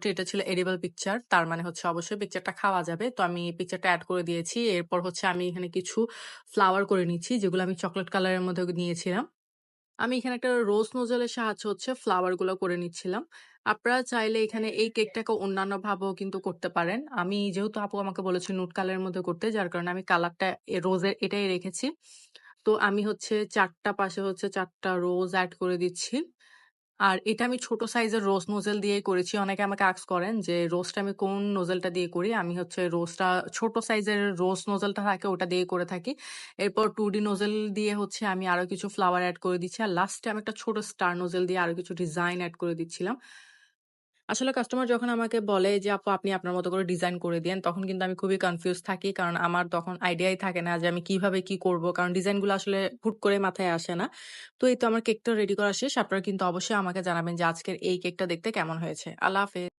এটা ছিল edible picture. তার মানে হচ্ছে অবশ্যই পিকচারটা খাওয়া যাবে। তো আমি পিকচারটা এড করে দিয়েছি। এরপর হচ্ছে আমি এখানে কিছু ফ্লাওয়ার করে নিচ্ছি, যেগুলো আমি চকোলেট কালারের মধ্যে নিয়েছিলাম। আমি এখানে একটা রোজ নোজেলের সাহায্যে হচ্ছে ফ্লাওয়ার গুলো করে নিচ্ছিলাম। আপনারা চাইলে এখানে এই কেকটাকে অন্যান্য ভাবেও কিন্তু করতে পারেন। আমি যেহেতু আপু আমাকে বলেছে নুড কালারের মধ্যে করতে, যার কারণে আমি কালারটা রোজের এটাই রেখেছি। তো আমি হচ্ছে ৪ টা পাশে হচ্ছে ৪ টা রোজ এড করে দিচ্ছি। আর এটা আমি ছোট সাইজের রোজ নোজেল দিয়েই করেছি। অনেকে আমাকে আস্ক করেন যে রোজটা আমি কোন নোজেলটা দিয়ে করি। আমি হচ্ছে রোজটা ছোট সাইজের রোজ নোজেলটা থাকে ওটা দিয়ে করে থাকি। এরপর 2D নোজেল দিয়ে হচ্ছে আমি আরো কিছু ফ্লাওয়ার এড করে দিচ্ছি। আর লাস্টে আমি একটা ছোট স্টার নোজেল দিয়ে আরো কিছু ডিজাইন এড করে দিচ্ছিলাম। আসলে কাস্টমার যখন আমাকে বলে যে, "আপু আপনি আপনার মতো করে ডিজাইন করে দিয়েন", তখন কিন্তু আমি খুবই কনফিউজ থাকি। কারণ আমার তখন আইডিয়াই থাকে না যে আমি কিভাবে কি করব। কারণ ডিজাইনগুলো আসলে হুট করে মাথায় আসে না। তো এই তো আমার কেকটা রেডি করা শেষ। আপনারা কিন্তু অবশ্যই আমাকে জানাবেন যে আজকের এই কেকটা দেখতে কেমন হয়েছে। আল্লাহ হাফেজ।